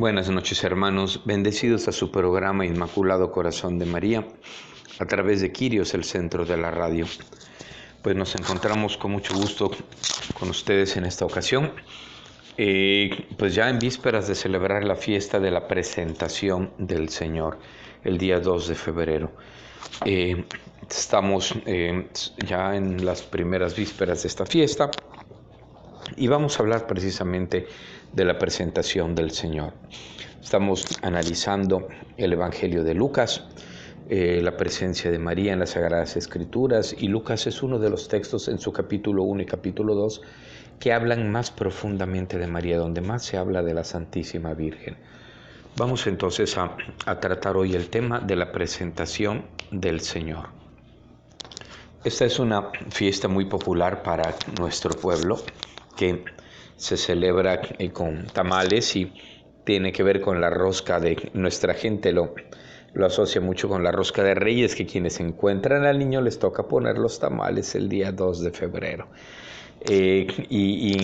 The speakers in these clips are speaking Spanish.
Buenas noches, hermanos, bendecidos a su programa Inmaculado Corazón de María a través de Quirios, el centro de la radio. Pues nos encontramos con mucho gusto con ustedes en esta ocasión, pues ya en vísperas de celebrar la fiesta de la presentación del Señor, el día 2 de febrero. Estamos ya en las primeras vísperas de esta fiesta y vamos a hablar precisamente de la presentación del Señor. Estamos analizando el Evangelio de Lucas, la presencia de María en las Sagradas Escrituras, y Lucas es uno de los textos en su capítulo 1 y capítulo 2 que hablan más profundamente de María, donde más se habla de la Santísima Virgen. Vamos entonces a tratar hoy el tema de la presentación del Señor. Esta es una fiesta muy popular para nuestro pueblo, que se celebra con tamales y tiene que ver con la rosca de nuestra gente, lo asocia mucho con la rosca de Reyes, que quienes encuentran al niño les toca poner los tamales el día 2 de febrero. Y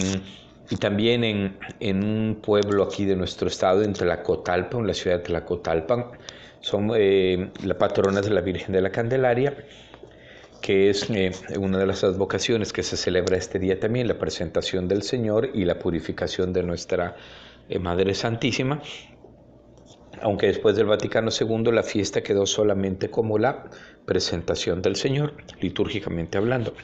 también en un pueblo aquí de nuestro estado, en Tlacotalpan, la ciudad de Tlacotalpan, son la patrona de la Virgen de la Candelaria, que es una de las advocaciones que se celebra este día también, la presentación del Señor y la purificación de nuestra Madre Santísima, aunque después del Vaticano II la fiesta quedó solamente como la presentación del Señor, litúrgicamente hablando.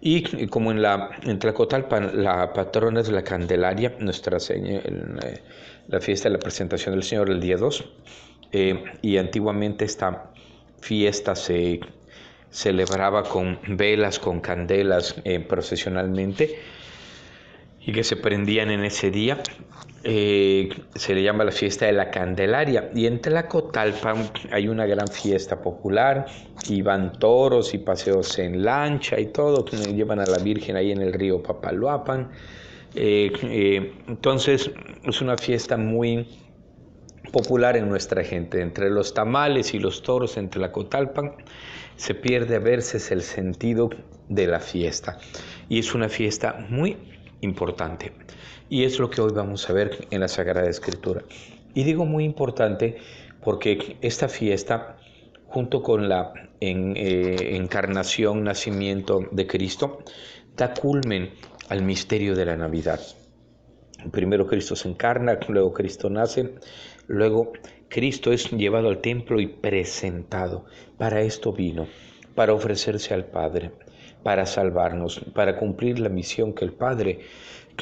Y como en Tlacotalpan la patrona es la Candelaria, la fiesta de la presentación del Señor el día 2, y antiguamente esta fiesta se celebraba con velas, con candelas procesionalmente, y que se prendían en ese día. Se le llama la fiesta de la Candelaria, y en Tlacotalpan hay una gran fiesta popular, y van toros y paseos en lancha y todo, que llevan a la Virgen ahí en el río Papaloapan. Entonces es una fiesta muy popular en nuestra gente. Entre los tamales y los toros en Tlacotalpan se pierde a veces el sentido de la fiesta, y es una fiesta muy importante, y es lo que hoy vamos a ver en la Sagrada Escritura. Y digo muy importante porque esta fiesta, junto con la encarnación, nacimiento de Cristo, da culmen al misterio de la Navidad. Primero Cristo se encarna, luego Cristo nace, luego Cristo es llevado al templo y presentado. Para esto vino, para ofrecerse al Padre, para salvarnos, para cumplir la misión que el Padre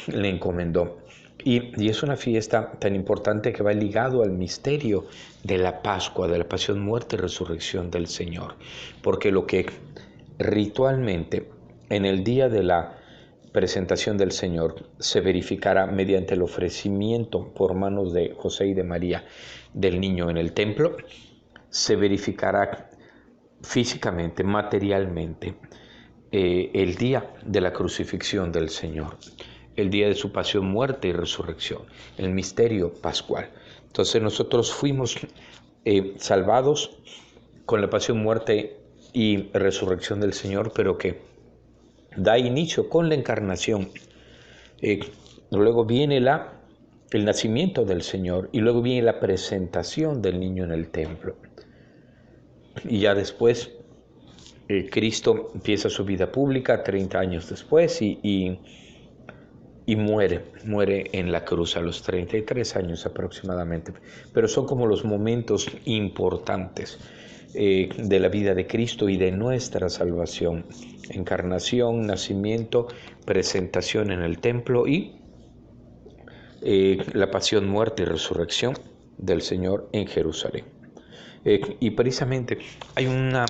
le encomendó. Y es una fiesta tan importante que va ligado al misterio de la Pascua, de la pasión, muerte y resurrección del Señor. Porque lo que ritualmente en el día de la presentación del Señor se verificará mediante el ofrecimiento por manos de José y de María del niño en el templo, se verificará físicamente, materialmente, el día de la crucifixión del Señor, el día de su pasión, muerte y resurrección, el misterio pascual. Entonces nosotros fuimos salvados con la pasión, muerte y resurrección del Señor, pero que da inicio con la encarnación. Luego viene el nacimiento del Señor, y luego viene la presentación del niño en el templo. Y ya después Cristo empieza su vida pública 30 años después y muere en la cruz a los 33 años aproximadamente. Pero son como los momentos importantes de la vida de Cristo y de nuestra salvación: encarnación, nacimiento, presentación en el templo y la pasión, muerte y resurrección del Señor en Jerusalén. Y precisamente hay una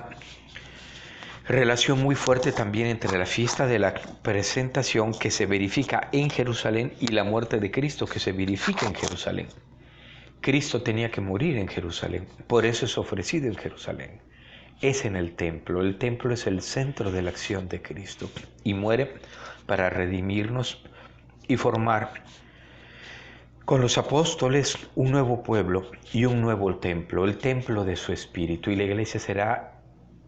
relación muy fuerte también entre la fiesta de la presentación, que se verifica en Jerusalén, y la muerte de Cristo, que se verifica en Jerusalén. Cristo tenía que morir en Jerusalén, por eso es ofrecido en Jerusalén. Es en el templo es el centro de la acción de Cristo, y muere para redimirnos y formar con los apóstoles un nuevo pueblo y un nuevo templo, el templo de su Espíritu, y la iglesia será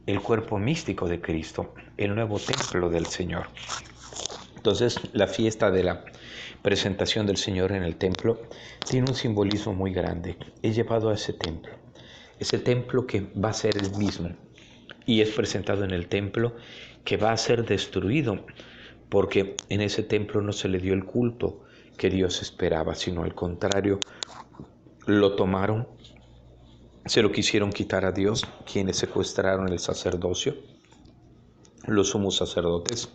el cuerpo místico de Cristo, el nuevo templo del Señor. Entonces, la fiesta de la presentación del Señor en el templo tiene un simbolismo muy grande. Es llevado a ese templo que va a ser el mismo, y es presentado en el templo que va a ser destruido, porque en ese templo no se le dio el culto que Dios esperaba, sino al contrario, lo tomaron, se lo quisieron quitar a Dios, quienes secuestraron el sacerdocio, los sumos sacerdotes,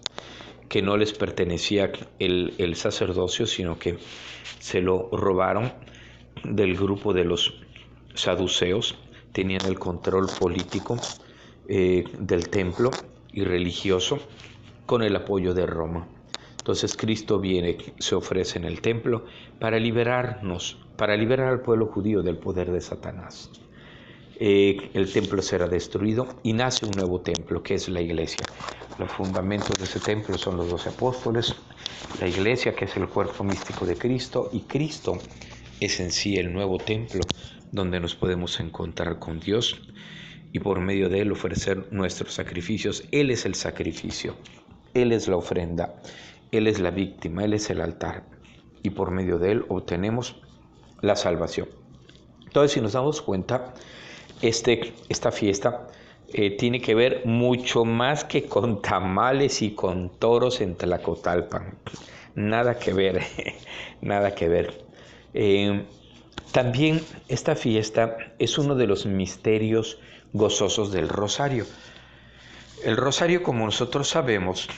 que no les pertenecía el sacerdocio, sino que se lo robaron del grupo de los saduceos. Tenían el control político del templo y religioso con el apoyo de Roma. Entonces Cristo viene, se ofrece en el templo para liberarnos, para liberar al pueblo judío del poder de Satanás. El templo será destruido y nace un nuevo templo, que es la iglesia. Los fundamentos de ese templo son los 12 apóstoles, la iglesia, que es el cuerpo místico de Cristo, y Cristo es en sí el nuevo templo donde nos podemos encontrar con Dios y por medio de Él ofrecer nuestros sacrificios. Él es el sacrificio, Él es la ofrenda, Él es la víctima, Él es el altar, y por medio de Él obtenemos la salvación. Entonces, si nos damos cuenta, esta fiesta tiene que ver mucho más que con tamales y con toros en Tlacotalpan. Nada que ver, nada que ver. También esta fiesta es uno de los misterios gozosos del Rosario. El Rosario, como nosotros sabemos,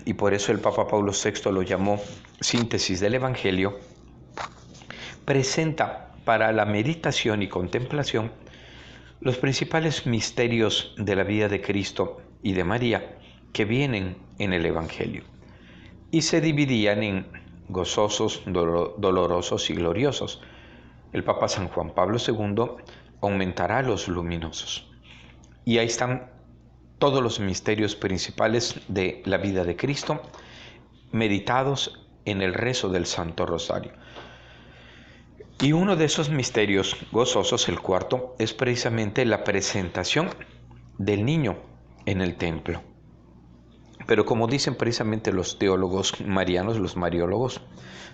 y por eso el Papa Pablo VI lo llamó síntesis del Evangelio, presenta para la meditación y contemplación los principales misterios de la vida de Cristo y de María que vienen en el Evangelio, y se dividían en gozosos, dolorosos y gloriosos. El Papa San Juan Pablo II aumentará los luminosos. Y ahí están todos los misterios principales de la vida de Cristo, meditados en el rezo del Santo Rosario. Y uno de esos misterios gozosos, el cuarto, es precisamente la presentación del niño en el templo. Pero como dicen precisamente los teólogos marianos, los mariólogos,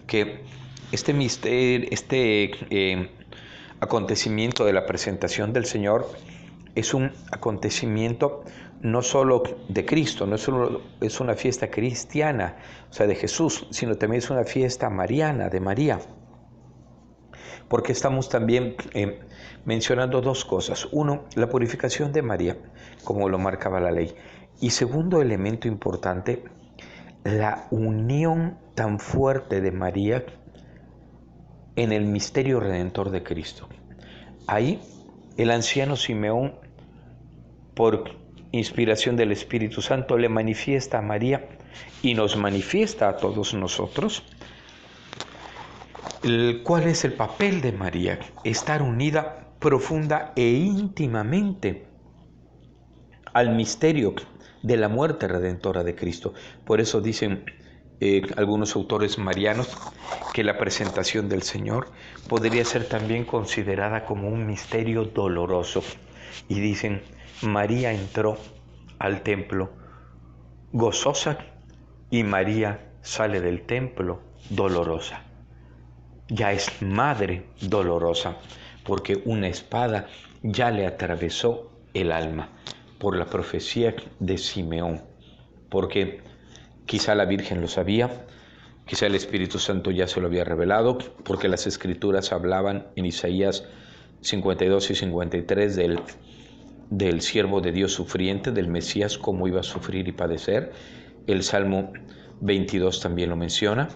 que este acontecimiento de la presentación del Señor es un acontecimiento no solo de Cristo, no solo es una fiesta cristiana, o sea, de Jesús, sino también es una fiesta mariana, de María. Porque estamos también mencionando dos cosas. Uno, la purificación de María, como lo marcaba la ley. Y segundo elemento importante, la unión tan fuerte de María en el misterio redentor de Cristo. Ahí el anciano Simeón, por inspiración del Espíritu Santo, le manifiesta a María y nos manifiesta a todos nosotros cuál es el papel de María: estar unida profunda e íntimamente al misterio de la muerte redentora de Cristo. Por eso dicen algunos autores marianos que la presentación del Señor podría ser también considerada como un misterio doloroso. Y dicen, María entró al templo gozosa y María sale del templo dolorosa. Ya es madre dolorosa, porque una espada ya le atravesó el alma, por la profecía de Simeón, porque quizá la Virgen lo sabía, quizá el Espíritu Santo ya se lo había revelado, porque las Escrituras hablaban en Isaías 52 y 53 del siervo de Dios sufriente, del Mesías, cómo iba a sufrir y padecer. El Salmo 22 también lo menciona,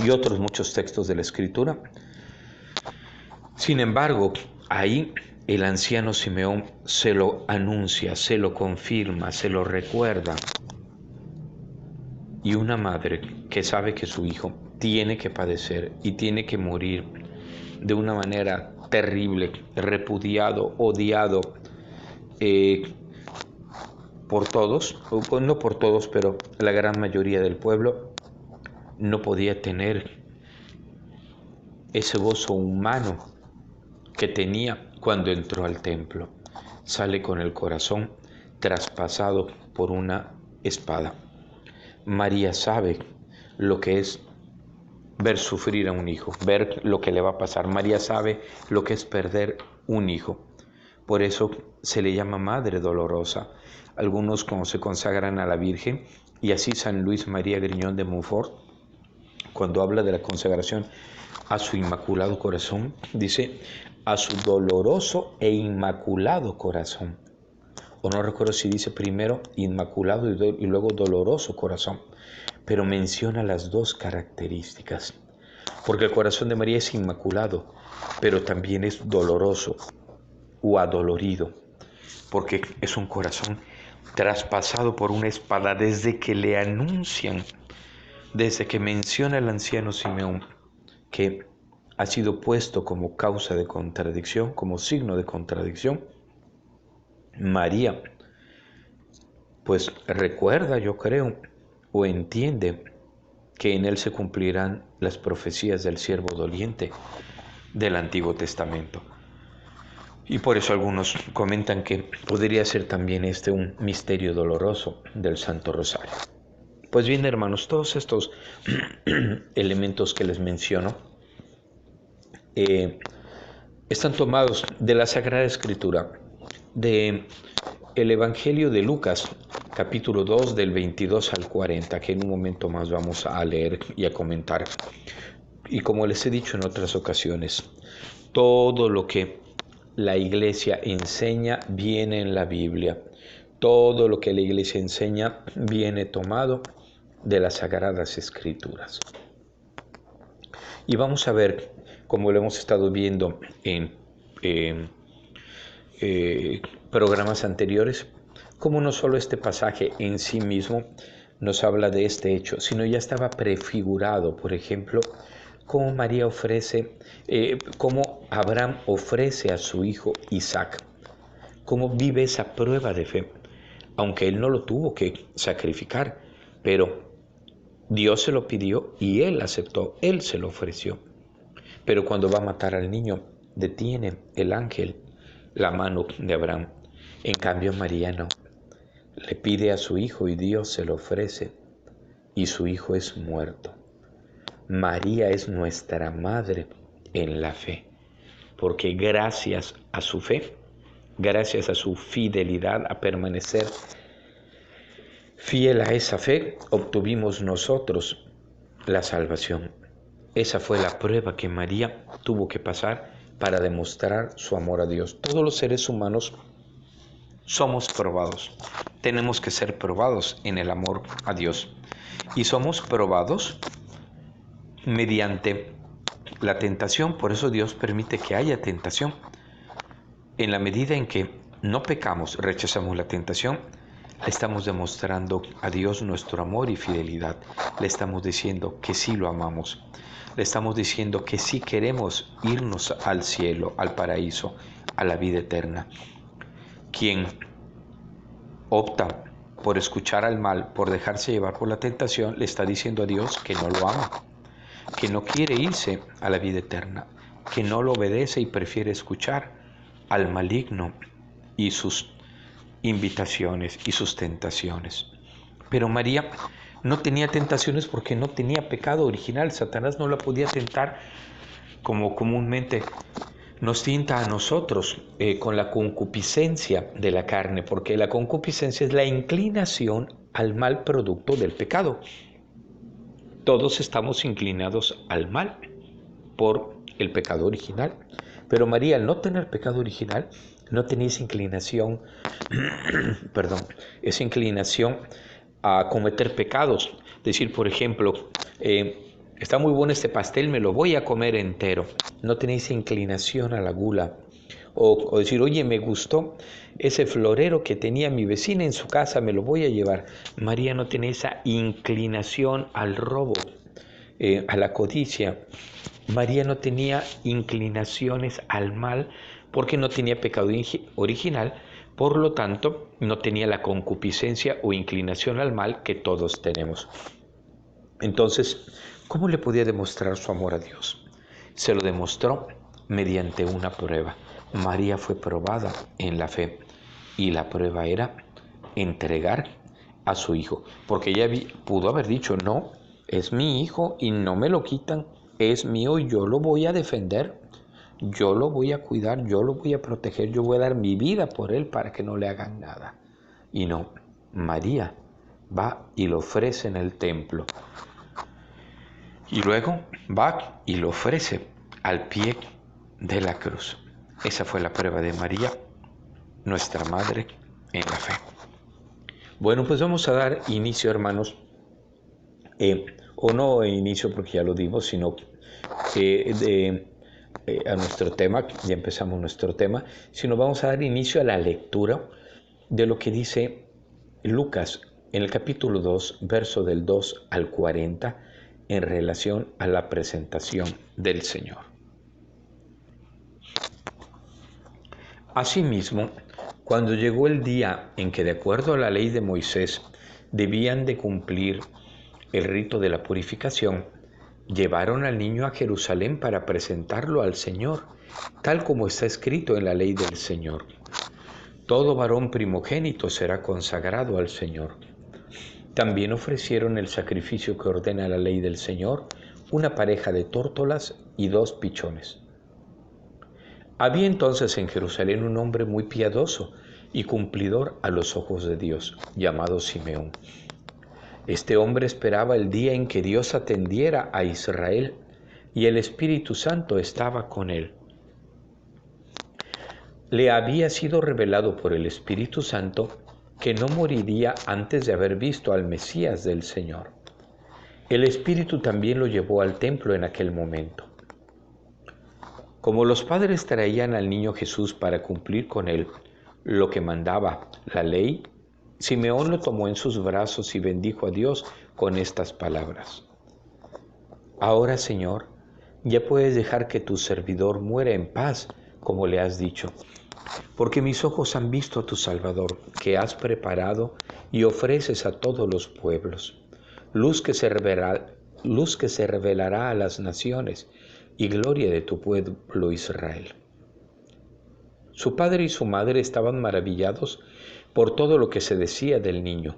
y otros muchos textos de la Escritura. Sin embargo, ahí el anciano Simeón se lo anuncia, se lo confirma, se lo recuerda. Y una madre que sabe que su hijo tiene que padecer y tiene que morir de una manera terrible, repudiado, odiado por todos, o no por todos, pero la gran mayoría del pueblo, no podía tener ese gozo humano que tenía cuando entró al templo. Sale con el corazón traspasado por una espada. María sabe lo que es ver sufrir a un hijo, ver lo que le va a pasar. María sabe lo que es perder un hijo. Por eso se le llama Madre Dolorosa. Algunos como se consagran a la Virgen, y así San Luis María Griñón de Montfort, cuando habla de la consagración a su Inmaculado Corazón, dice a su doloroso e inmaculado corazón. O no recuerdo si dice primero Inmaculado y luego Doloroso Corazón, pero menciona las dos características. Porque el corazón de María es inmaculado, pero también es doloroso o adolorido, porque es un corazón traspasado por una espada desde que le anuncian, desde que menciona el anciano Simeón que ha sido puesto como causa de contradicción, como signo de contradicción. María, pues recuerda, yo creo, o entiende que en él se cumplirán las profecías del siervo doliente del Antiguo Testamento. Y por eso algunos comentan que podría ser también este un misterio doloroso del Santo Rosario. Pues bien, hermanos, todos estos elementos que les menciono están tomados de la Sagrada Escritura, de el Evangelio de Lucas, capítulo 2, del 22 al 40, que en un momento más vamos a leer y a comentar. Y como les he dicho en otras ocasiones, todo lo que la Iglesia enseña viene en la Biblia. Todo lo que la Iglesia enseña viene tomado de las Sagradas Escrituras. Y vamos a ver, como lo hemos estado viendo en programas anteriores, cómo no solo este pasaje en sí mismo nos habla de este hecho, sino ya estaba prefigurado, por ejemplo, cómo María ofrece, cómo Abraham ofrece a su hijo Isaac, cómo vive esa prueba de fe, aunque él no lo tuvo que sacrificar, pero Dios se lo pidió y él aceptó, él se lo ofreció. Pero cuando va a matar al niño, detiene el ángel la mano de Abraham. En cambio, María no. Le pide a su hijo y Dios se lo ofrece y su hijo es muerto. María es nuestra madre en la fe, porque gracias a su fe, gracias a su fidelidad a permanecer fiel a esa fe, obtuvimos nosotros la salvación. Esa fue la prueba que María tuvo que pasar para demostrar su amor a Dios. Todos los seres humanos somos probados. Tenemos que ser probados en el amor a Dios. Y somos probados mediante la tentación. Por eso Dios permite que haya tentación. En la medida en que no pecamos, rechazamos la tentación, le estamos demostrando a Dios nuestro amor y fidelidad. Le estamos diciendo que sí lo amamos. Le estamos diciendo que sí queremos irnos al cielo, al paraíso, a la vida eterna. Quien opta por escuchar al mal, por dejarse llevar por la tentación, le está diciendo a Dios que no lo ama, que no quiere irse a la vida eterna, que no lo obedece y prefiere escuchar al maligno y sus invitaciones y sus tentaciones. Pero María no tenía tentaciones porque no tenía pecado original. Satanás no la podía tentar como comúnmente nos tienta a nosotros con la concupiscencia de la carne, porque la concupiscencia es la inclinación al mal producto del pecado. Todos estamos inclinados al mal por el pecado original. Pero María, al no tener pecado original, no tenía esa inclinación, esa inclinación a cometer pecados. Decir, por ejemplo, está muy bueno este pastel, me lo voy a comer entero. No tenía esa inclinación a la gula. O decir, oye, me gustó ese florero que tenía mi vecina en su casa, me lo voy a llevar. María no tenía esa inclinación al robo, a la codicia. María no tenía inclinaciones al mal porque no tenía pecado original, por lo tanto no tenía la concupiscencia o inclinación al mal que todos tenemos. Entonces, ¿cómo le podía demostrar su amor a Dios? Se lo demostró mediante una prueba. María fue probada en la fe y la prueba era entregar a su hijo, porque ella pudo haber dicho no, es mi hijo y no me lo quitan, es mío y yo lo voy a defender, yo lo voy a cuidar, yo lo voy a proteger, yo voy a dar mi vida por él para que no le hagan nada. Y no, María va y lo ofrece en el templo. Y luego va y lo ofrece al pie de la cruz. Esa fue la prueba de María, nuestra madre en la fe. Bueno, pues vamos a dar inicio, hermanos, o no inicio porque ya lo dimos, sino a nuestro tema, ya empezamos nuestro tema, sino vamos a dar inicio a la lectura de lo que dice Lucas en el capítulo 2, verso del 2 al 40, en relación a la presentación del Señor. Asimismo, cuando llegó el día en que, de acuerdo a la ley de Moisés, debían de cumplir el rito de la purificación, llevaron al niño a Jerusalén para presentarlo al Señor, tal como está escrito en la ley del Señor. Todo varón primogénito será consagrado al Señor. También ofrecieron el sacrificio que ordena la ley del Señor, una pareja de tórtolas y 2 pichones. Había entonces en Jerusalén un hombre muy piadoso y cumplidor a los ojos de Dios, llamado Simeón. Este hombre esperaba el día en que Dios atendiera a Israel, y el Espíritu Santo estaba con él. Le había sido revelado por el Espíritu Santo que no moriría antes de haber visto al Mesías del Señor. El Espíritu también lo llevó al templo en aquel momento. Como los padres traían al niño Jesús para cumplir con él lo que mandaba la ley, Simeón lo tomó en sus brazos y bendijo a Dios con estas palabras: Ahora, Señor, ya puedes dejar que tu servidor muera en paz, como le has dicho, porque mis ojos han visto a tu Salvador, que has preparado y ofreces a todos los pueblos, luz que se revelará a las naciones y gloria de tu pueblo Israel. Su padre y su madre estaban maravillados por todo lo que se decía del niño.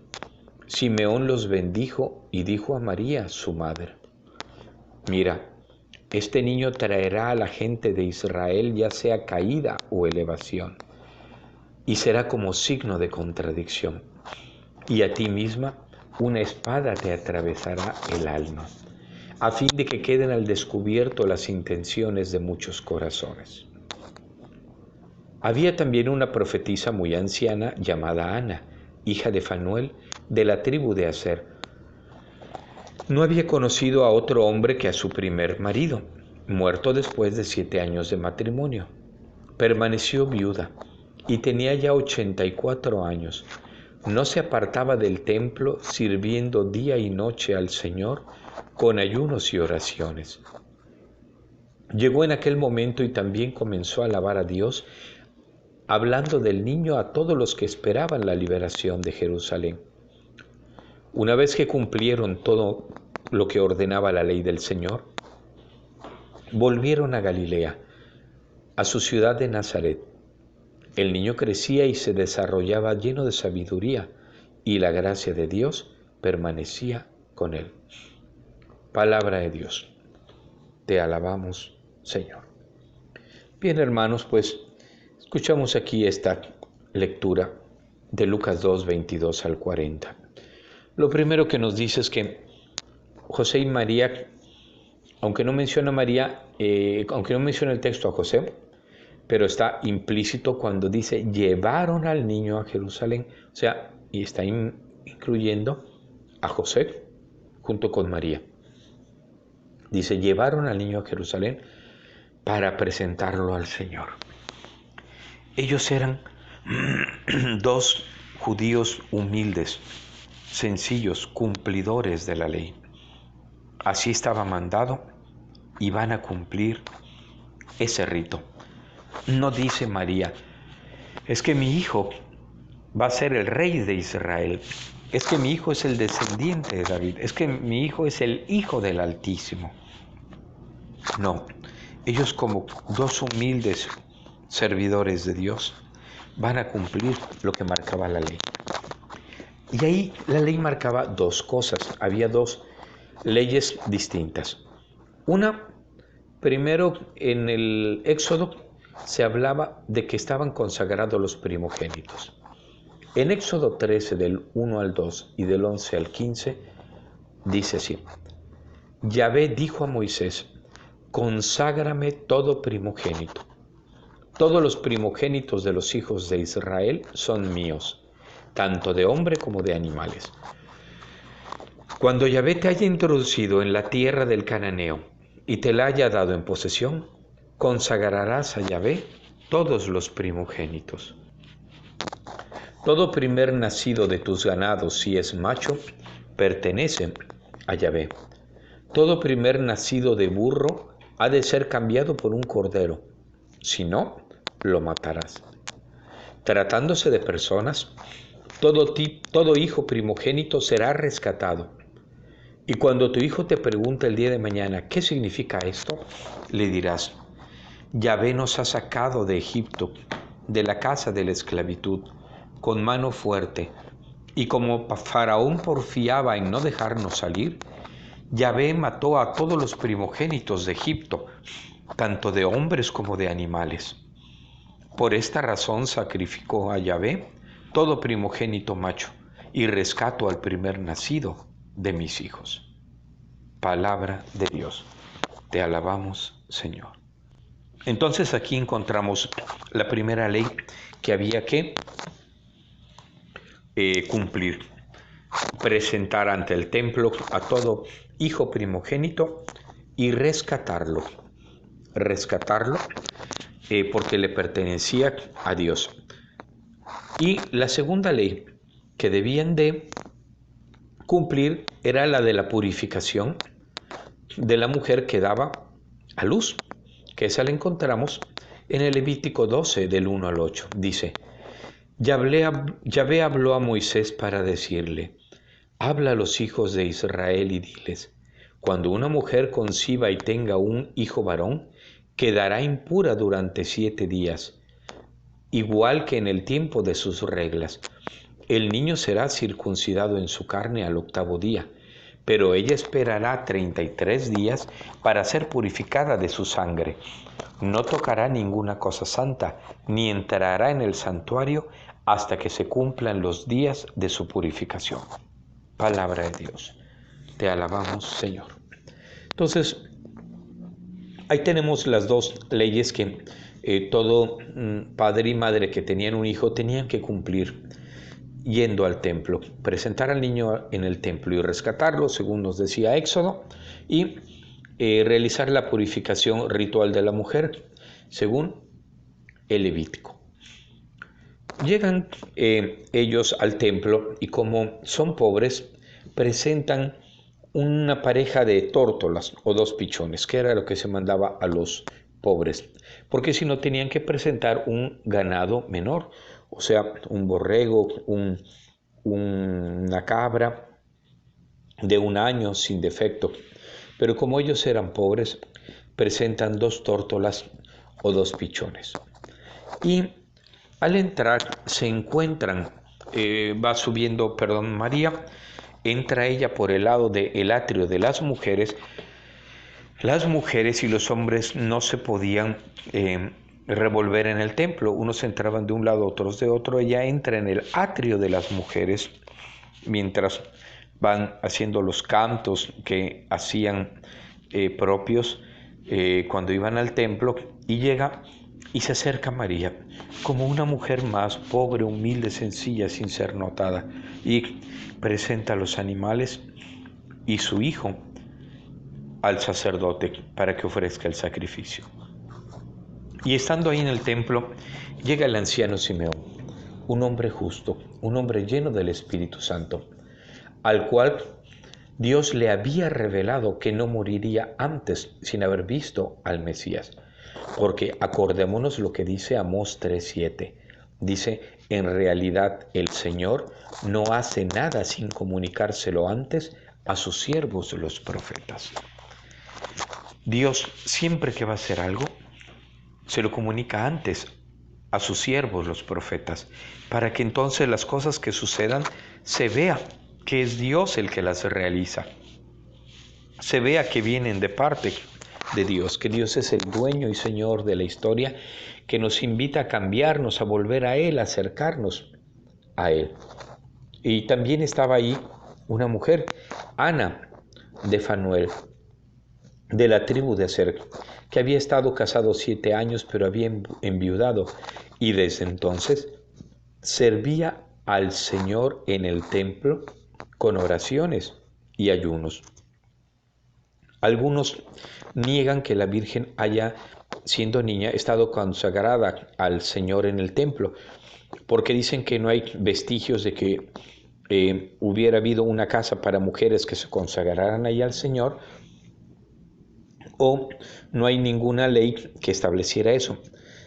Simeón los bendijo y dijo a María, su madre: Mira, este niño traerá a la gente de Israel ya sea caída o elevación, y será como signo de contradicción. Y a ti misma una espada te atravesará el alma, a fin de que queden al descubierto las intenciones de muchos corazones. Había también una profetisa muy anciana llamada Ana, hija de Fanuel, de la tribu de Aser. No había conocido a otro hombre que a su primer marido, muerto después de 7 años de matrimonio. Permaneció viuda y tenía ya 84 años. No se apartaba del templo, sirviendo día y noche al Señor con ayunos y oraciones. Llegó en aquel momento y también comenzó a alabar a Dios, hablando del niño a todos los que esperaban la liberación de Jerusalén. Una vez que cumplieron todo lo que ordenaba la ley del Señor, volvieron a Galilea, a su ciudad de Nazaret. El niño crecía y se desarrollaba lleno de sabiduría, y la gracia de Dios permanecía con él. Palabra de Dios. Te alabamos, Señor. Bien, hermanos, pues escuchamos aquí esta lectura de Lucas 2, 22 al 40. Lo primero que nos dice es que José y María, aunque no menciona el texto a José, pero está implícito cuando dice llevaron al niño a Jerusalén, o sea, y está incluyendo a José junto con María. Dice, llevaron al niño a Jerusalén para presentarlo al Señor. Ellos eran 2 judíos humildes, sencillos, cumplidores de la ley. Así estaba mandado y van a cumplir ese rito. No dice María, es que mi hijo va a ser el rey de Israel, es que mi hijo es el descendiente de David, es que mi hijo es el hijo del Altísimo. No, ellos como 2 humildes servidores de Dios van a cumplir lo que marcaba la ley. Y ahí la ley marcaba 2 cosas, había 2 leyes distintas. Una, primero en el Éxodo se hablaba de que estaban consagrados los primogénitos. En Éxodo 13, del 1 al 2 y del 11 al 15, dice así: Yahvé dijo a Moisés: conságrame todo primogénito. Todos los primogénitos de los hijos de Israel son míos, tanto de hombre como de animales. Cuando Yahvé te haya introducido en la tierra del cananeo y te la haya dado en posesión, consagrarás a Yahvé todos los primogénitos. Todo primer nacido de tus ganados, si es macho, pertenece a Yahvé. Todo primer nacido de burro ha de ser cambiado por un cordero, si no, lo matarás. Tratándose de personas, todo hijo primogénito será rescatado. Y cuando tu hijo te pregunte el día de mañana, ¿qué significa esto?, le dirás: Yahvé nos ha sacado de Egipto, de la casa de la esclavitud, con mano fuerte, y como Faraón porfiaba en no dejarnos salir, Yahvé mató a todos los primogénitos de Egipto, tanto de hombres como de animales. Por esta razón sacrificó a Yahvé todo primogénito macho, y rescato al primer nacido de mis hijos. Palabra de Dios. Te alabamos, Señor. Entonces aquí encontramos la primera ley que había que cumplir: presentar ante el templo a todo hijo primogénito y rescatarlo porque le pertenecía a Dios. Y la segunda ley que debían de cumplir era la de la purificación de la mujer que daba a luz, que esa la encontramos en el Levítico 12, del 1 al 8. Dice: Yahvé habló a Moisés para decirle: habla a los hijos de Israel y diles: cuando una mujer conciba y tenga un hijo varón, quedará impura durante 7 días, igual que en el tiempo de sus reglas. El niño será circuncidado en su carne al 8º día, pero ella esperará 33 días para ser purificada de su sangre. No tocará ninguna cosa santa, ni entrará en el santuario hasta que se cumplan los días de su purificación. Palabra de Dios. Te alabamos, Señor. Entonces, ahí tenemos las dos leyes que todo padre y madre que tenían un hijo tenían que cumplir yendo al templo: presentar al niño en el templo y rescatarlo, según nos decía Éxodo, y realizar la purificación ritual de la mujer, según el Levítico. Llegan ellos al templo y, como son pobres, presentan una pareja de tórtolas o 2 pichones, que era lo que se mandaba a los pobres, porque si no tenían que presentar un ganado menor, o sea, un borrego, una cabra de 1 año sin defecto. Pero como ellos eran pobres, presentan 2 tórtolas o 2 pichones. Y al entrar se encuentran, va subiendo, María, entra ella por el lado del atrio de las mujeres. Las mujeres y los hombres no se podían revolver en el templo. Unos entraban de un lado, otros de otro. Ella entra en el atrio de las mujeres mientras van haciendo los cantos que hacían propios cuando iban al templo, y llega y se acerca a María como una mujer más pobre, humilde, sencilla, sin ser notada, y presenta los animales y su hijo al sacerdote para que ofrezca el sacrificio. Y estando ahí en el templo, llega el anciano Simeón, un hombre justo, un hombre lleno del Espíritu Santo, al cual Dios le había revelado que no moriría antes sin haber visto al Mesías. Porque acordémonos lo que dice Amós 3:7. Dice: en realidad el Señor no hace nada sin comunicárselo antes a sus siervos los profetas. Dios, siempre que va a hacer algo, se lo comunica antes a sus siervos los profetas, para que entonces las cosas que sucedan se vea que es Dios el que las realiza. se vea que vienen de parte de Dios, que Dios es el dueño y Señor de la historia, que nos invita a cambiarnos, a volver a Él, a acercarnos a Él. Y también estaba ahí una mujer, Ana de Fanuel, de la tribu de Aser, que había estado casado 7 años, pero había enviudado, y desde entonces servía al Señor en el templo con oraciones y ayunos. Algunos niegan que la Virgen haya, siendo niña, estado consagrada al Señor en el templo, porque dicen que no hay vestigios de que hubiera habido una casa para mujeres que se consagraran ahí al Señor, o no hay ninguna ley que estableciera eso.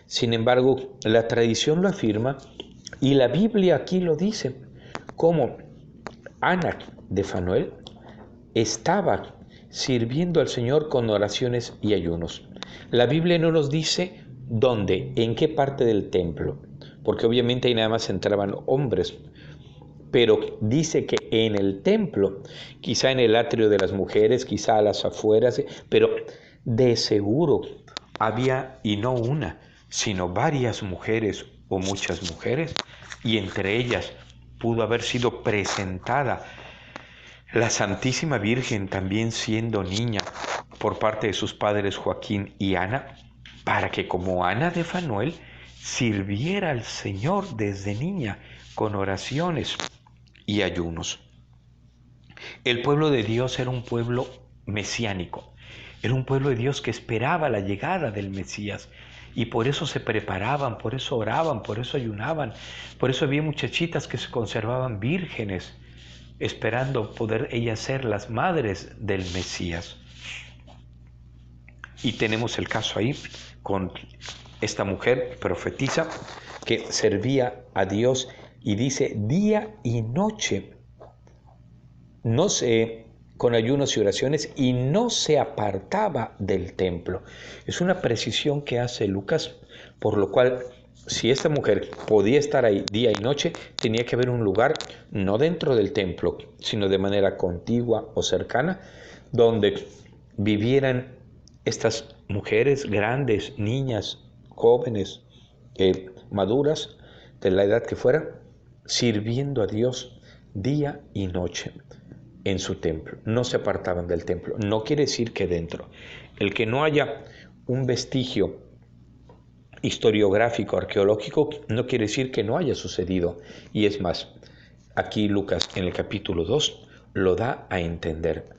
Sin embargo, la tradición lo afirma y la Biblia aquí lo dice, como Ana de Fanuel estaba sirviendo al Señor con oraciones y ayunos. La Biblia no nos dice dónde, en qué parte del templo, porque obviamente ahí nada más entraban hombres, pero dice que en el templo, quizá en el atrio de las mujeres, quizá a las afueras, pero de seguro había, y no una, sino varias mujeres o muchas mujeres, y entre ellas pudo haber sido presentada la Santísima Virgen, también siendo niña, por parte de sus padres Joaquín y Ana, para que como Ana de Fanuel sirviera al Señor desde niña con oraciones y ayunos. El pueblo de Dios era un pueblo mesiánico, era un pueblo de Dios que esperaba la llegada del Mesías, y por eso se preparaban, por eso oraban, por eso ayunaban, por eso había muchachitas que se conservaban vírgenes, esperando poder ellas ser las madres del Mesías. Y tenemos el caso ahí con esta mujer profetisa que servía a Dios, y dice día y noche, no se, con ayunos y oraciones, y no se apartaba del templo. Es una precisión que hace Lucas, por lo cual, si esta mujer podía estar ahí día y noche, tenía que haber un lugar, no dentro del templo, sino de manera contigua o cercana, donde vivieran estas mujeres grandes, niñas, jóvenes, maduras, de la edad que fueran, sirviendo a Dios día y noche en su templo. No se apartaban del templo. No quiere decir que dentro. El que no haya un vestigio historiográfico, arqueológico, no quiere decir que no haya sucedido. Y es más, aquí Lucas en el capítulo 2 lo da a entender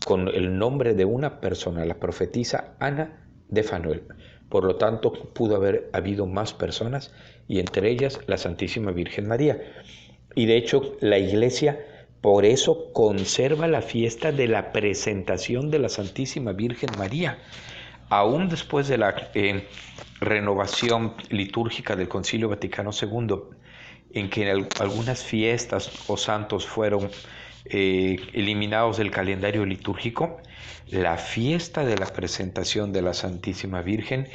con el nombre de una persona, la profetisa Ana de Fanuel. Por lo tanto, pudo haber habido más personas, y entre ellas la Santísima Virgen María. Y de hecho, la Iglesia por eso conserva la fiesta de la presentación de la Santísima Virgen María. Aún después de la renovación litúrgica del Concilio Vaticano II, en que algunas fiestas o santos fueron eliminados del calendario litúrgico, la fiesta de la presentación de la Santísima Virgen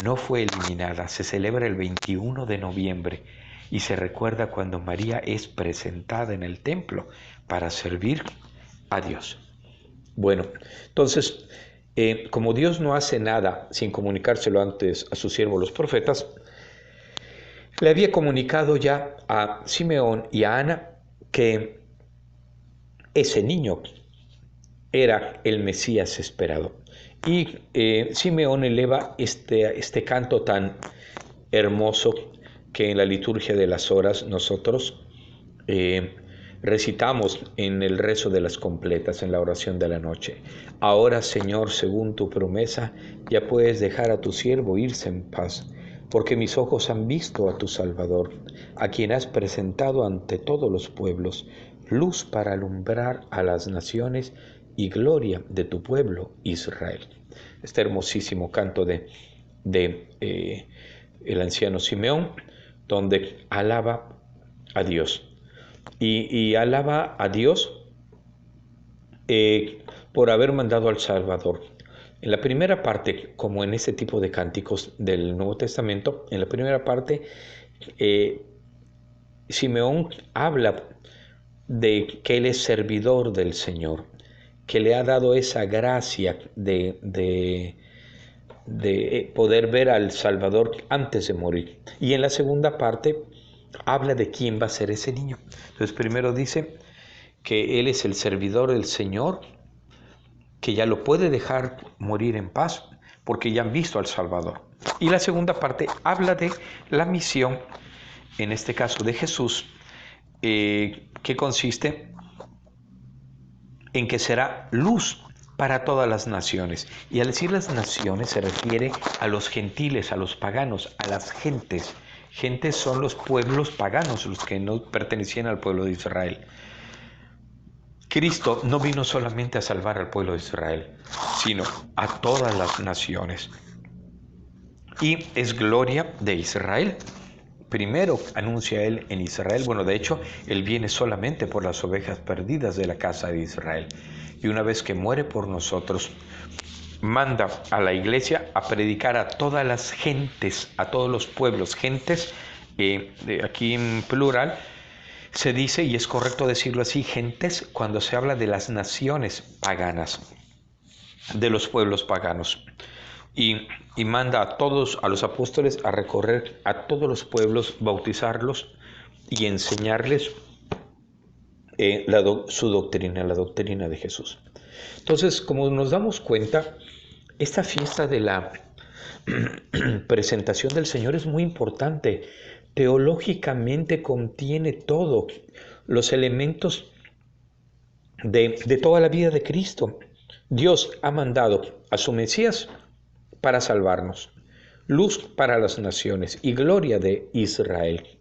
no fue eliminada. Se celebra el 21 de noviembre y se recuerda cuando María es presentada en el templo para servir a Dios. Bueno, entonces, como Dios no hace nada sin comunicárselo antes a sus siervos los profetas, le había comunicado ya a Simeón y a Ana que ese niño era el Mesías esperado. Y Simeón eleva este canto tan hermoso que en la liturgia de las horas nosotros recitamos en el rezo de las completas, en la oración de la noche. Ahora, Señor, según tu promesa, ya puedes dejar a tu siervo irse en paz, porque mis ojos han visto a tu Salvador, a quien has presentado ante todos los pueblos, luz para alumbrar a las naciones y gloria de tu pueblo Israel. Este hermosísimo canto de el anciano Simeón, donde alaba a Dios. Y alaba a Dios por haber mandado al Salvador. En la primera parte, como en ese tipo de cánticos del Nuevo Testamento, en la primera parte, Simeón habla de que él es servidor del Señor, que le ha dado esa gracia de poder ver al Salvador antes de morir. Y en la segunda parte habla de quién va a ser ese niño. Entonces primero dice que Él es el servidor del Señor, que ya lo puede dejar morir en paz, porque ya han visto al Salvador. Y la segunda parte habla de la misión, en este caso de Jesús, que consiste en que será luz para todas las naciones. Y al decir las naciones se refiere a los gentiles, a los paganos, a las gentes. Gentes son los pueblos paganos, los que no pertenecían al pueblo de Israel. Cristo no vino solamente a salvar al pueblo de Israel, sino a todas las naciones. Y es gloria de Israel. Primero anuncia Él en Israel. Bueno, de hecho, Él viene solamente por las ovejas perdidas de la casa de Israel. Y una vez que muere por nosotros, manda a la iglesia a predicar a todas las gentes, a todos los pueblos. Gentes, aquí en plural, se dice, y es correcto decirlo así, gentes cuando se habla de las naciones paganas, de los pueblos paganos. Y manda a todos, a los apóstoles, a recorrer a todos los pueblos, bautizarlos y enseñarles su doctrina, la doctrina de Jesús. Entonces, como nos damos cuenta, esta fiesta de la presentación del Señor es muy importante. Teológicamente contiene todo, los elementos de toda la vida de Cristo. Dios ha mandado a su Mesías para salvarnos, luz para las naciones y gloria de Israel.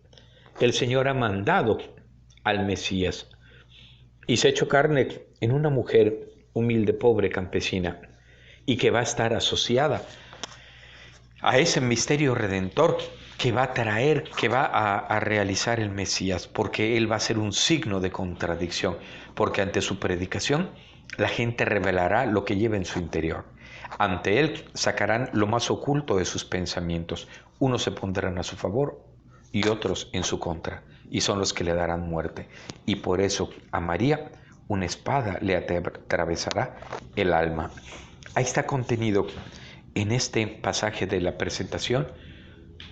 El Señor ha mandado al Mesías y se ha hecho carne en una mujer humilde, pobre, campesina, y que va a estar asociada a ese misterio redentor que va a traer, que va a realizar el Mesías, porque Él va a ser un signo de contradicción, porque ante su predicación la gente revelará lo que lleva en su interior. Ante Él sacarán lo más oculto de sus pensamientos. Unos se pondrán a su favor y otros en su contra, y son los que le darán muerte. Y por eso a María una espada le atravesará el alma. Ahí está contenido en este pasaje de la presentación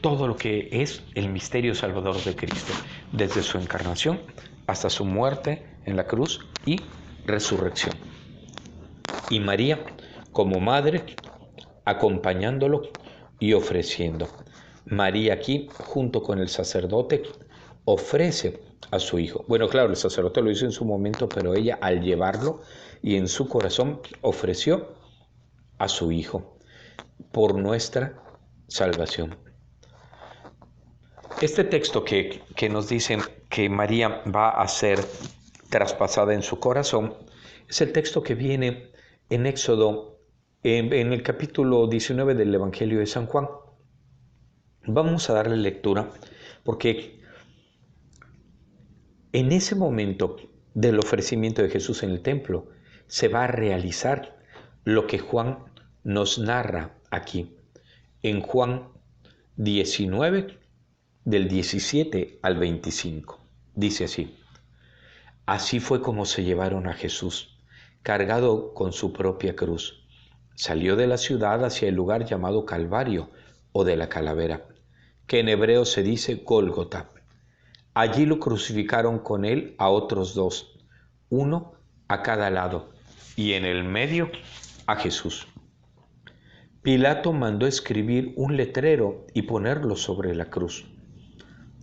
todo lo que es el misterio salvador de Cristo, desde su encarnación hasta su muerte en la cruz y resurrección. Y María, como madre, acompañándolo y ofreciendo. María aquí, junto con el sacerdote, ofrece a su hijo. Bueno, claro, el sacerdote lo hizo en su momento, pero ella al llevarlo y en su corazón ofreció a su hijo por nuestra salvación. Este texto que nos dice que María va a ser traspasada en su corazón es el texto que viene en Éxodo, en el capítulo 19 del Evangelio de San Juan. Vamos a darle lectura porque en ese momento del ofrecimiento de Jesús en el templo se va a realizar lo que Juan nos narra aquí. En Juan 19, del 17 al 25. Dice así: Así fue como se llevaron a Jesús, cargado con su propia cruz. Salió de la ciudad hacia el lugar llamado Calvario o de la Calavera, que en hebreo se dice Gólgota. Allí lo crucificaron con él a otros dos, uno a cada lado, y en el medio a Jesús. Pilato mandó escribir un letrero y ponerlo sobre la cruz.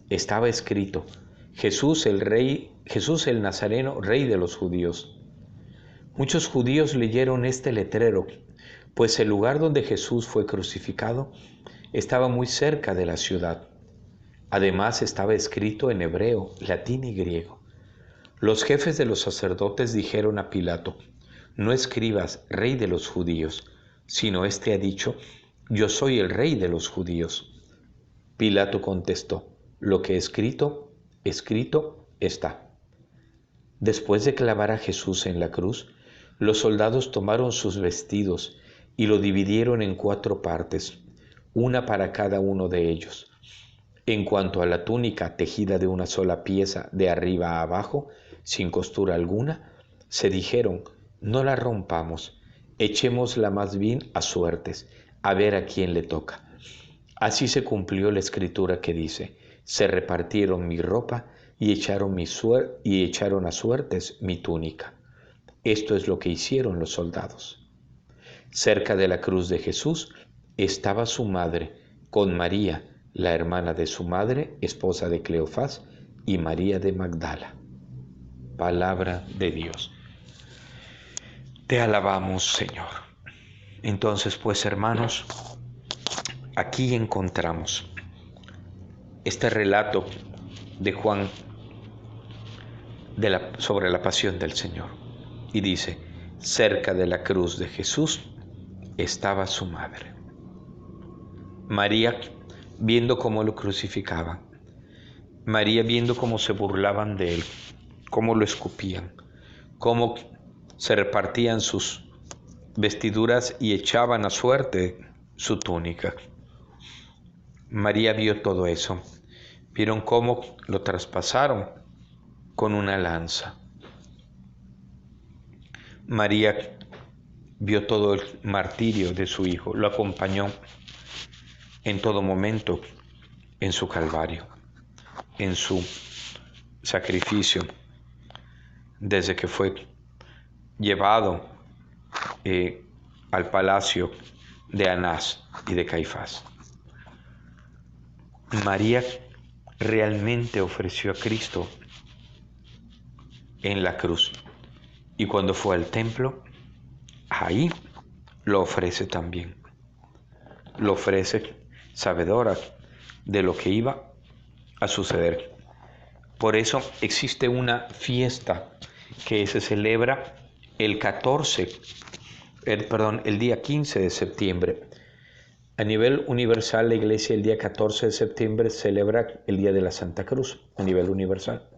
Estaba escrito: Jesús el Nazareno, rey de los judíos. Muchos judíos leyeron este letrero, pues el lugar donde Jesús fue crucificado estaba muy cerca de la ciudad. Además estaba escrito en hebreo, latín y griego. Los jefes de los sacerdotes dijeron a Pilato: No escribas rey de los judíos, sino este ha dicho: Yo soy el rey de los judíos. Pilato contestó: Lo que escrito está. Después de clavar a Jesús en la cruz, los soldados tomaron sus vestidos y lo dividieron en 4 partes, una para cada uno de ellos. En cuanto a la túnica tejida de una sola pieza de arriba a abajo, sin costura alguna, se dijeron: no la rompamos, echémosla más bien a suertes, a ver a quién le toca. Así se cumplió la escritura que dice, se repartieron mi ropa y echaron a suertes mi túnica. Esto es lo que hicieron los soldados. Cerca de la cruz de Jesús estaba su madre, con María, la hermana de su madre, esposa de Cleofás, y María de Magdala. Palabra de Dios. Te alabamos, Señor. Entonces, pues, hermanos, aquí encontramos este relato de Juan sobre la pasión del Señor. Y dice, cerca de la cruz de Jesús estaba su madre. María, viendo cómo lo crucificaban, María viendo cómo se burlaban de él, cómo lo escupían, cómo se repartían sus vestiduras y echaban a suerte su túnica. María vio todo eso. Vieron cómo lo traspasaron con una lanza. María vio todo el martirio de su hijo, lo acompañó en todo momento en su calvario, en su sacrificio, desde que fue llevado al palacio de Anás y de Caifás. María realmente ofreció a Cristo en la cruz, y cuando fue al templo, ahí lo ofrece también. Lo ofrece sabedora de lo que iba a suceder. Por eso existe una fiesta que se celebra el día 15 de septiembre. A nivel universal, la Iglesia el día 14 de septiembre celebra el Día de la Santa Cruz, a nivel universal.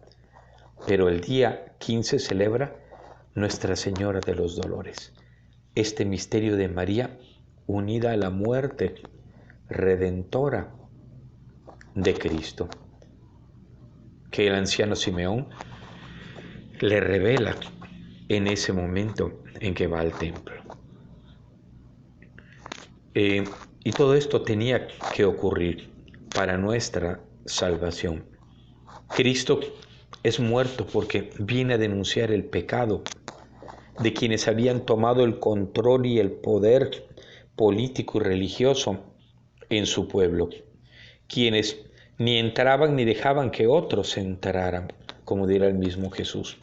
Pero el día 15 celebra Nuestra Señora de los Dolores. Este misterio de María unida a la muerte redentora de Cristo, que el anciano Simeón le revela en ese momento en que va al templo. Y todo esto tenía que ocurrir para nuestra salvación. Cristo es muerto porque viene a denunciar el pecado de quienes habían tomado el control y el poder político y religioso en su pueblo, quienes ni entraban ni dejaban que otros entraran, como dirá el mismo Jesús,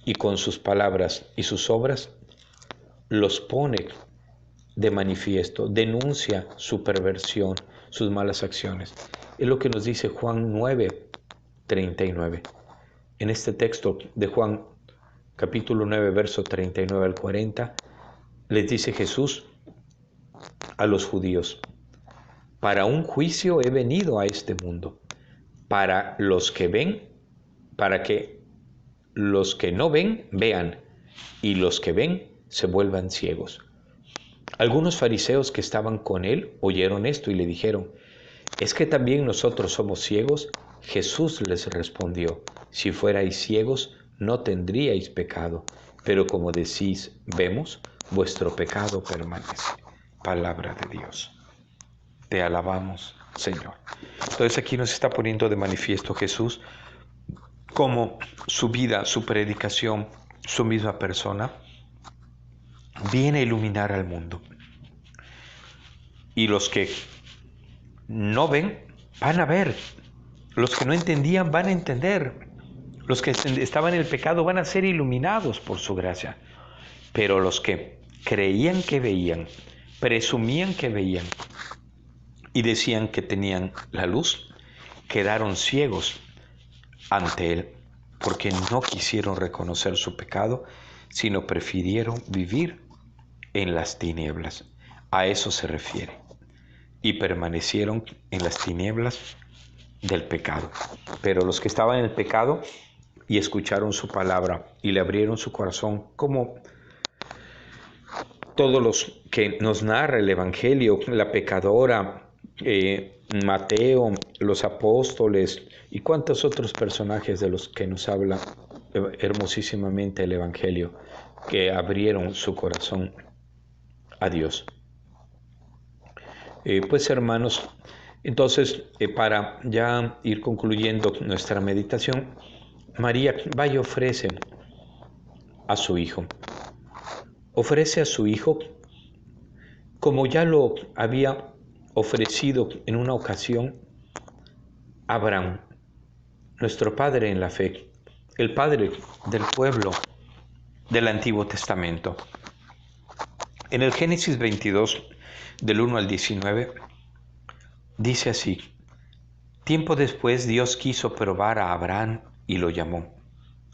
y con sus palabras y sus obras los pone de manifiesto, denuncia su perversión, sus malas acciones. Es lo que nos dice Juan 9:39. En este texto de Juan, capítulo 9, verso 39 al 40, les dice Jesús a los judíos, para un juicio he venido a este mundo, para los que ven, para que los que no ven, vean, y los que ven se vuelvan ciegos. Algunos fariseos que estaban con él oyeron esto y le dijeron, ¿es que también nosotros somos ciegos? Jesús les respondió, si fuerais ciegos, no tendríais pecado, pero como decís, vemos, vuestro pecado permanece. Palabra de Dios. Te alabamos, Señor. Entonces aquí nos está poniendo de manifiesto Jesús cómo su vida, su predicación, su misma persona, viene a iluminar al mundo. Y los que no ven, van a ver. Los que no entendían, van a entender. Los que estaban en el pecado van a ser iluminados por su gracia. Pero los que creían que veían, presumían que veían y decían que tenían la luz, quedaron ciegos ante él, porque no quisieron reconocer su pecado, sino prefirieron vivir en las tinieblas. A eso se refiere. Y permanecieron en las tinieblas del pecado. Pero los que estaban en el pecado y escucharon su palabra y le abrieron su corazón, como todos los que nos narra el Evangelio, la pecadora, Mateo, los apóstoles y cuántos otros personajes de los que nos habla hermosísimamente el Evangelio, que abrieron su corazón a Dios. Pues hermanos, entonces para ya ir concluyendo nuestra meditación, María va y ofrece a su hijo. Ofrece a su hijo como ya lo había ofrecido en una ocasión Abraham, nuestro padre en la fe, el padre del pueblo del Antiguo Testamento. En el Génesis 22, del 1 al 19, dice así: tiempo después Dios quiso probar a Abraham y lo llamó.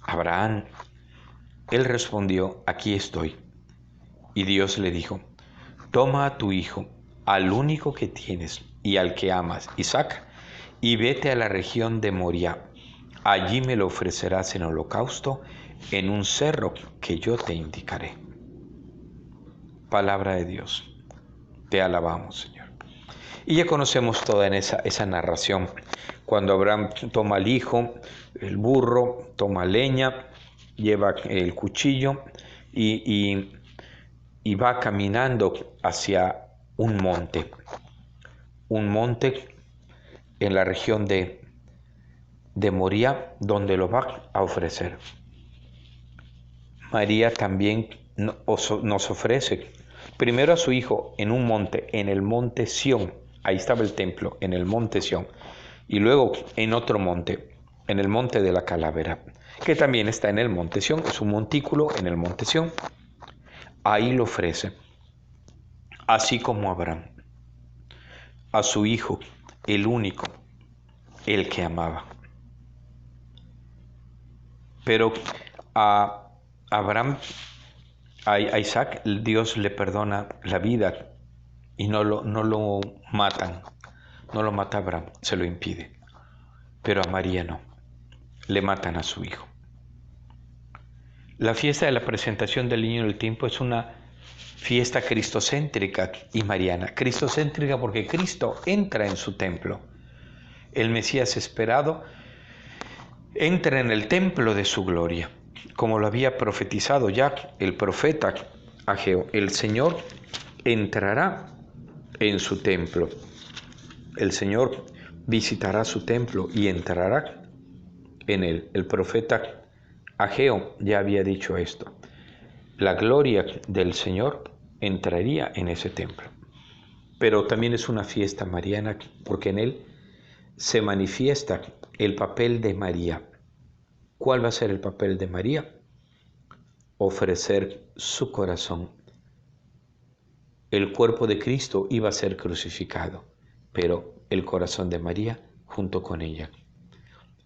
Abraham. Él respondió: aquí estoy. Y Dios le dijo: toma a tu hijo, al único que tienes y al que amas, Isaac, y vete a la región de Moria. Allí me lo ofrecerás en holocausto en un cerro que yo te indicaré. Palabra de Dios. Te alabamos, Señor. Y ya conocemos toda esa narración. Cuando Abraham toma al hijo, el burro, toma leña, lleva el cuchillo y va caminando hacia un monte en la región de Moría, donde lo va a ofrecer. María también nos ofrece primero a su hijo en un monte, en el monte Sión. Ahí estaba el templo, en el monte Sión. Y luego en otro monte, en el monte de la Calavera, que también está en el monte Sión, es un montículo en el monte Sión. Ahí lo ofrece, así como Abraham, a su hijo, el único, el que amaba. Pero a Abraham, a Isaac, Dios le perdona la vida y no lo matan. No lo mata Abraham, se lo impide. Pero a María no, le matan a su hijo. La fiesta de la presentación del niño en el tiempo es una fiesta cristocéntrica y mariana. Cristocéntrica porque Cristo entra en su templo. El Mesías esperado entra en el templo de su gloria, como lo había profetizado ya el profeta Ageo. El Señor entrará en su templo. El Señor visitará su templo y entrará en él. El profeta Ageo ya había dicho esto. La gloria del Señor entraría en ese templo. Pero también es una fiesta mariana porque en él se manifiesta el papel de María. ¿Cuál va a ser el papel de María? Ofrecer su corazón. El cuerpo de Cristo iba a ser crucificado, pero el corazón de María junto con ella.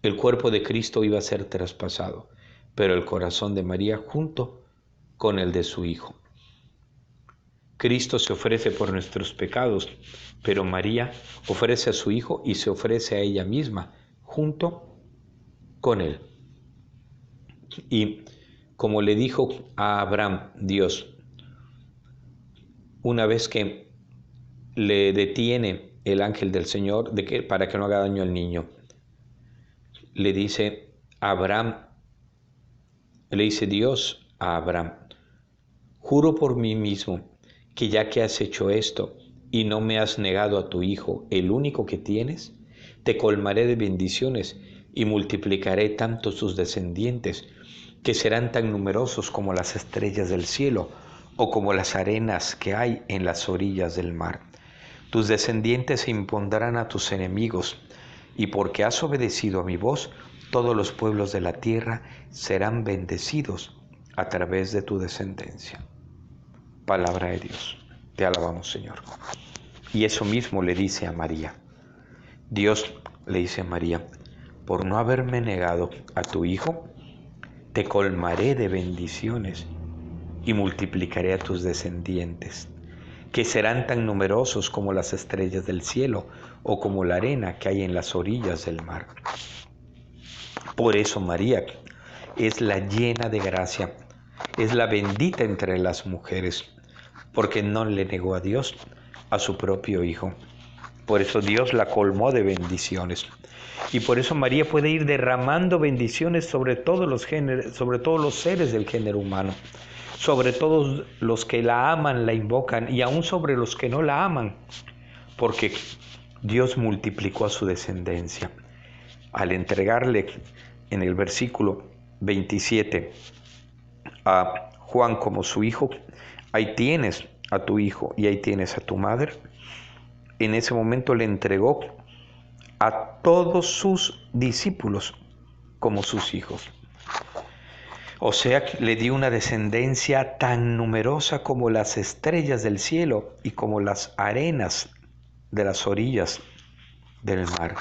El cuerpo de Cristo iba a ser traspasado, pero el corazón de María junto con el de su Hijo. Cristo se ofrece por nuestros pecados, pero María ofrece a su Hijo y se ofrece a ella misma junto con él. Y como le dijo a Abraham Dios, una vez que le detiene el ángel del Señor para que no haga daño al niño, le dice Dios a Abraham: juro por mí mismo que ya que has hecho esto y no me has negado a tu hijo, el único que tienes, te colmaré de bendiciones y multiplicaré tanto sus descendientes, que serán tan numerosos como las estrellas del cielo o como las arenas que hay en las orillas del mar. Tus descendientes se impondrán a tus enemigos, y porque has obedecido a mi voz, todos los pueblos de la tierra serán bendecidos a través de tu descendencia. Palabra de Dios. Te alabamos, Señor. Y eso mismo le dice a María. Dios le dice a María: por no haberme negado a tu hijo, te colmaré de bendiciones y multiplicaré a tus descendientes, que serán tan numerosos como las estrellas del cielo o como la arena que hay en las orillas del mar. Por eso María es la llena de gracia, es la bendita entre las mujeres, porque no le negó a Dios a su propio Hijo. Por eso Dios la colmó de bendiciones. Y por eso María puede ir derramando bendiciones sobre todos los seres del género humano. sobre todos los que la aman, la invocan, y aún sobre los que no la aman, porque Dios multiplicó a su descendencia. Al entregarle en el versículo 27 a Juan como su hijo, ahí tienes a tu hijo y ahí tienes a tu madre. En ese momento le entregó a todos sus discípulos como sus hijos. O sea, le dio una descendencia tan numerosa como las estrellas del cielo y como las arenas de las orillas del mar.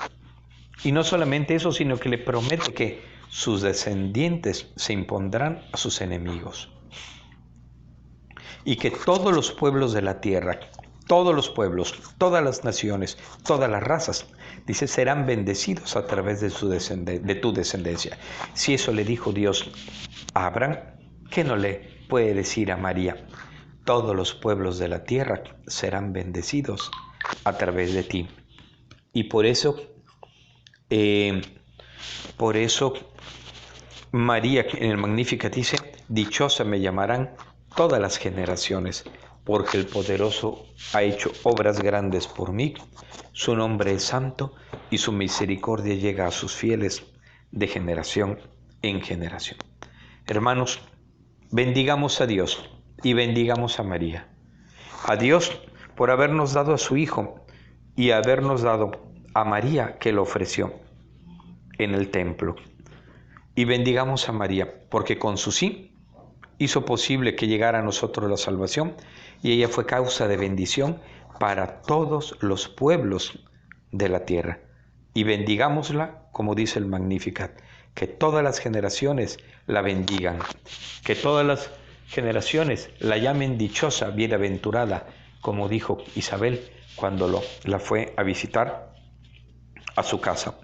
Y no solamente eso, sino que le promete que sus descendientes se impondrán a sus enemigos. Y que todos los pueblos de la tierra, todos los pueblos, todas las naciones, todas las razas, dice, serán bendecidos a través de tu descendencia. Si eso le dijo Dios a Abraham, ¿qué no le puede decir a María? Todos los pueblos de la tierra serán bendecidos a través de ti. Y por eso María en el Magnificat dice, dichosa me llamarán todas las generaciones, porque el Poderoso ha hecho obras grandes por mí, su nombre es santo y su misericordia llega a sus fieles de generación en generación. Hermanos, bendigamos a Dios y bendigamos a María. A Dios por habernos dado a su Hijo y habernos dado a María que lo ofreció en el templo. Y bendigamos a María porque con su sí hizo posible que llegara a nosotros la salvación y ella fue causa de bendición para todos los pueblos de la tierra. Y bendigámosla, como dice el Magnificat, que todas las generaciones la bendigan, que todas las generaciones la llamen dichosa, bienaventurada, como dijo Isabel cuando la fue a visitar a su casa.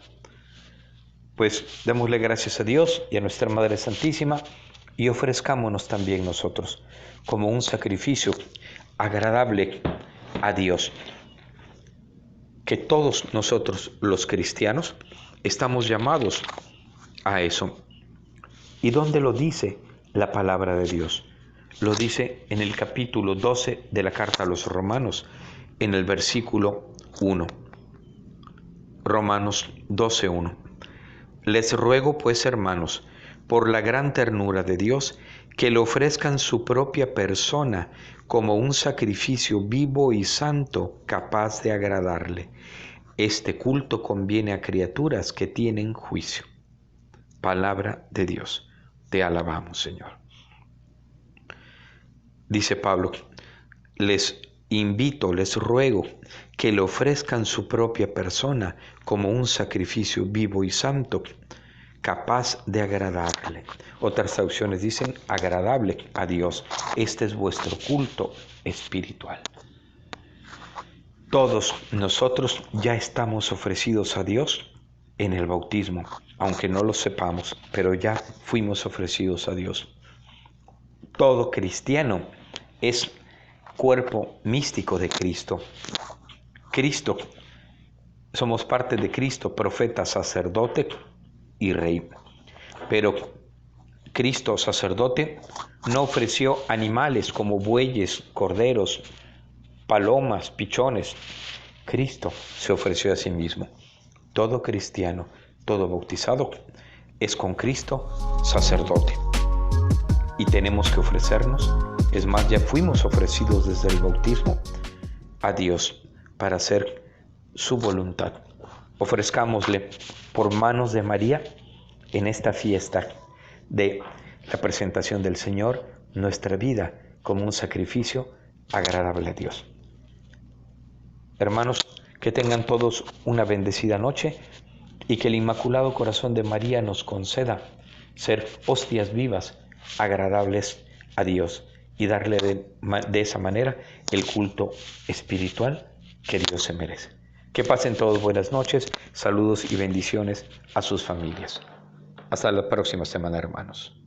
Pues démosle gracias a Dios y a nuestra Madre Santísima y ofrezcámonos también nosotros como un sacrificio agradable a Dios. Que todos nosotros los cristianos estamos llamados a eso. ¿Y dónde lo dice la palabra de Dios? Lo dice en el capítulo 12 de la carta a los Romanos, en el versículo 1. Romanos 12:1. Les ruego pues, hermanos, por la gran ternura de Dios, que le ofrezcan su propia persona como un sacrificio vivo y santo, capaz de agradarle. Este culto conviene a criaturas que tienen juicio. Palabra de Dios. Te alabamos, Señor. Dice Pablo, les invito, les ruego que le ofrezcan su propia persona como un sacrificio vivo y santo, capaz de agradarle. Otras traducciones dicen agradable a Dios. Este es vuestro culto espiritual. Todos nosotros ya estamos ofrecidos a Dios en el bautismo, aunque no lo sepamos, pero ya fuimos ofrecidos a Dios. Todo cristiano es cuerpo místico de Cristo. Cristo, somos parte de Cristo, profeta, sacerdote y rey. Pero Cristo, sacerdote, no ofreció animales como bueyes, corderos, palomas, pichones. Cristo se ofreció a sí mismo. Todo cristiano, todo bautizado, es con Cristo sacerdote. Y tenemos que ofrecernos, es más, ya fuimos ofrecidos desde el bautismo a Dios para hacer su voluntad. Ofrezcámosle por manos de María en esta fiesta de la presentación del Señor nuestra vida como un sacrificio agradable a Dios. Hermanos, que tengan todos una bendecida noche y que el Inmaculado Corazón de María nos conceda ser hostias vivas, agradables a Dios y darle de esa manera el culto espiritual que Dios se merece. Que pasen todos buenas noches, saludos y bendiciones a sus familias. Hasta la próxima semana, hermanos.